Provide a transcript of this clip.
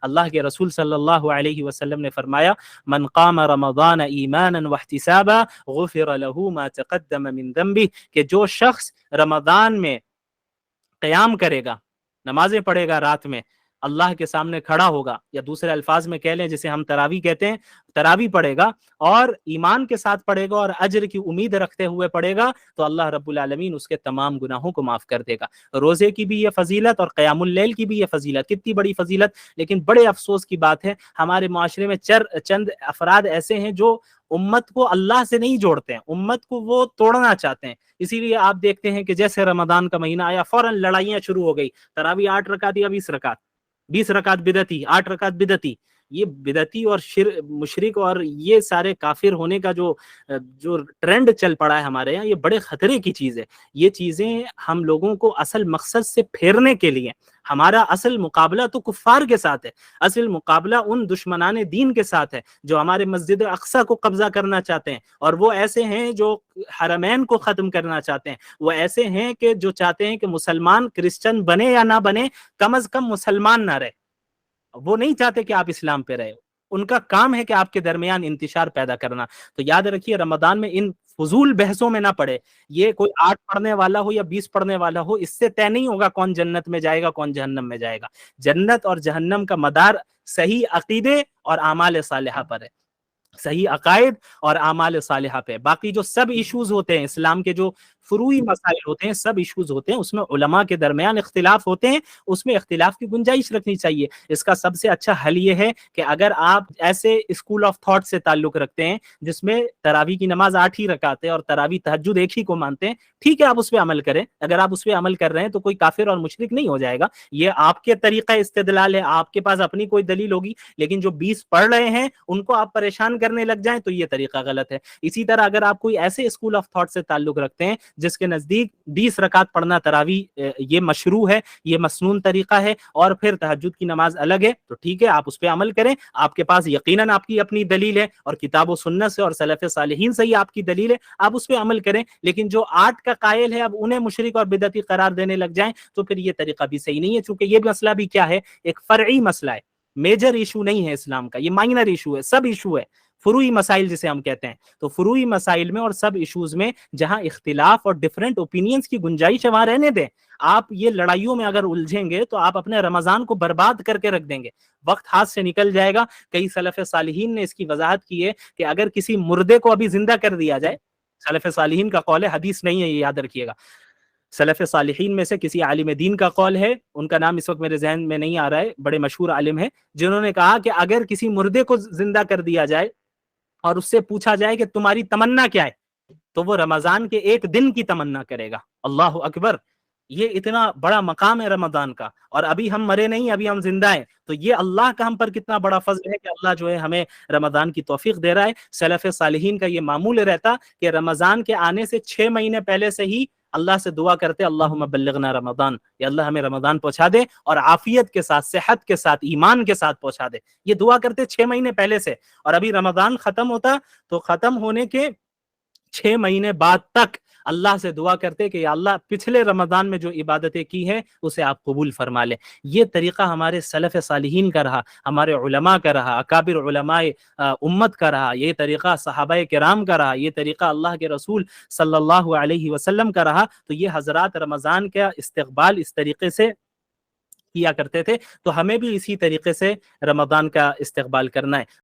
اللہ کے رسول صلی اللہ علیہ وسلم نے فرمایا من قام رمضان ایمانا واحتسابا غفر له ما تقدم من ذنبه، کہ جو شخص رمضان میں قیام کرے گا، نمازیں پڑھے گا، رات میں اللہ کے سامنے کھڑا ہوگا، یا دوسرے الفاظ میں کہہ لیں جسے ہم تراویح کہتے ہیں، تراویح پڑھے گا اور ایمان کے ساتھ پڑھے گا اور اجر کی امید رکھتے ہوئے پڑھے گا، تو اللہ رب العالمین اس کے تمام گناہوں کو معاف کر دے گا۔ روزے کی بھی یہ فضیلت اور قیام اللیل کی بھی یہ فضیلت، کتنی بڑی فضیلت! لیکن بڑے افسوس کی بات ہے ہمارے معاشرے میں چند افراد ایسے ہیں جو امت کو اللہ سے نہیں جوڑتے ہیں، امت کو وہ توڑنا چاہتے ہیں۔ اسی لیے آپ دیکھتے ہیں کہ جیسے رمضان کا مہینہ آیا فوراً لڑائیاں شروع ہو گئی، تراویح 8 رکعت یا 20 رکعت، 20 رکعت بدعتی، 8 رکعت بدعتی۔ یہ بدعتی اور مشرک اور یہ سارے کافر ہونے کا جو ٹرینڈ چل پڑا ہے ہمارے یہاں، یہ بڑے خطرے کی چیز ہے۔ یہ چیزیں ہم لوگوں کو اصل مقصد سے پھیرنے کے لیے، ہمارا اصل مقابلہ تو کفار کے ساتھ ہے، اصل مقابلہ ان دشمنان دین کے ساتھ ہے جو ہمارے مسجد اقصی کو قبضہ کرنا چاہتے ہیں، اور وہ ایسے ہیں جو حرمین کو ختم کرنا چاہتے ہیں، وہ ایسے ہیں کہ جو چاہتے ہیں کہ مسلمان کرسچن بنے یا نہ بنے، کم از کم مسلمان نہ رہے۔ وہ نہیں چاہتے کہ آپ اسلام پہ رہے، ان کا کام ہے کہ آپ کے درمیان انتشار پیدا کرنا۔ تو یاد رکھیے رمضان میں ان فضول بحثوں میں نہ پڑے۔ یہ کوئی 8 پڑھنے والا ہو یا 20 پڑھنے والا ہو، اس سے طے نہیں ہوگا کون جنت میں جائے گا کون جہنم میں جائے گا۔ جنت اور جہنم کا مدار صحیح عقیدے اور اعمال صالحہ پر ہے، صحیح عقائد اور اعمال صالحہ پہ۔ باقی جو سب ایشوز ہوتے ہیں، اسلام کے جو فروعی مسائل ہوتے ہیں، سب ایشوز ہوتے ہیں، اس میں علماء کے درمیان اختلاف ہوتے ہیں، اس میں اختلاف کی گنجائش رکھنی چاہیے۔ اس کا سب سے اچھا حل یہ ہے کہ اگر آپ ایسے اسکول آف تھاٹ سے تعلق رکھتے ہیں جس میں تراویح کی نماز 8 ہی رکعت ہے اور تراویح تہجد ایک ہی کو مانتے ہیں، ٹھیک ہے، آپ اس پہ عمل کریں۔ اگر آپ اس پہ عمل کر رہے ہیں تو کوئی کافر اور مشرک نہیں ہو جائے گا، یہ آپ کے طریقہ استدلال ہے، آپ کے پاس اپنی کوئی دلیل ہوگی۔ لیکن جو 20 پڑھ رہے ہیں ان کو آپ پریشان کرنے لگ جائیں تو یہ طریقہ غلط ہے۔ اسی طرح اگر آپ کوئی ایسے اسکول آف تھاٹ سے تعلق رکھتے ہیں جس کے نزدیک 20 رکعت پڑھنا تراویح یہ مشروع ہے، یہ مسنون طریقہ ہے، اور پھر تہجد کی نماز الگ ہے، تو ٹھیک ہے، آپ اس پہ عمل کریں۔ آپ کے پاس یقیناً آپ کی اپنی دلیل ہے، اور کتاب و سنت سے اور سلف صالحین سے ہی آپ کی دلیل ہے، آپ اس پہ عمل کریں۔ لیکن جو 8 کا قائل ہے اب انہیں مشرک اور بدعتی قرار دینے لگ جائیں تو پھر یہ طریقہ بھی صحیح نہیں ہے، چونکہ یہ مسئلہ بھی کیا ہے، ایک فرعی مسئلہ ہے، میجر ایشو نہیں ہے اسلام کا، یہ مائنر ایشو ہے، سب ایشو ہے، فروعی مسائل جسے ہم کہتے ہیں۔ تو فروعی مسائل میں اور سب ایشوز میں جہاں اختلاف اور ڈیفرنٹ اوپینینز کی گنجائش ہے وہاں رہنے دیں۔ آپ یہ لڑائیوں میں اگر الجھیں گے تو آپ اپنے رمضان کو برباد کر کے رکھ دیں گے، وقت ہاتھ سے نکل جائے گا۔ کئی سلف صالحین نے اس کی وضاحت کی ہے کہ اگر کسی مردے کو ابھی زندہ کر دیا جائے، سلف صالحین کا قول ہے، حدیث نہیں ہے، یہ یاد رکھیے گا، سلف صالحین میں سے کسی عالم دین کا قول ہے، ان کا نام اس وقت میرے ذہن میں نہیں آ رہا ہے، بڑے مشہور عالم ہے، جنہوں نے کہا کہ اگر کسی مردے کو زندہ کر دیا جائے اور اس سے پوچھا جائے کہ تمہاری تمنا کیا ہے، تو وہ رمضان کے ایک دن کی تمنا کرے گا۔ اللہ اکبر! یہ اتنا بڑا مقام ہے رمضان کا، اور ابھی ہم مرے نہیں، ابھی ہم زندہ ہیں۔ تو یہ اللہ کا ہم پر کتنا بڑا فضل ہے کہ اللہ جو ہے ہمیں رمضان کی توفیق دے رہا ہے۔ سلف صالحین کا یہ معمول رہتا کہ رمضان کے آنے سے 6 مہینے پہلے سے ہی اللہ سے دعا کرتے، اللہم بلغنا رمضان، یا اللہ ہمیں رمضان پہنچا دے اور عافیت کے ساتھ، صحت کے ساتھ، ایمان کے ساتھ پہنچا دے۔ یہ دعا کرتے 6 مہینے پہلے سے، اور ابھی رمضان ختم ہوتا تو ختم ہونے کے 6 مہینے بعد تک اللہ سے دعا کرتے کہ یا اللہ پچھلے رمضان میں جو عبادتیں کی ہیں اسے آپ قبول فرما لیں۔ یہ طریقہ ہمارے سلف صالحین کا رہا، ہمارے علماء کا رہا، اکابر علماء امت کا رہا، یہ طریقہ صحابہ کرام کا رہا، یہ طریقہ اللہ کے رسول صلی اللہ علیہ وسلم کا رہا۔ تو یہ حضرات رمضان کا استقبال اس طریقے سے کیا کرتے تھے، تو ہمیں بھی اسی طریقے سے رمضان کا استقبال کرنا ہے۔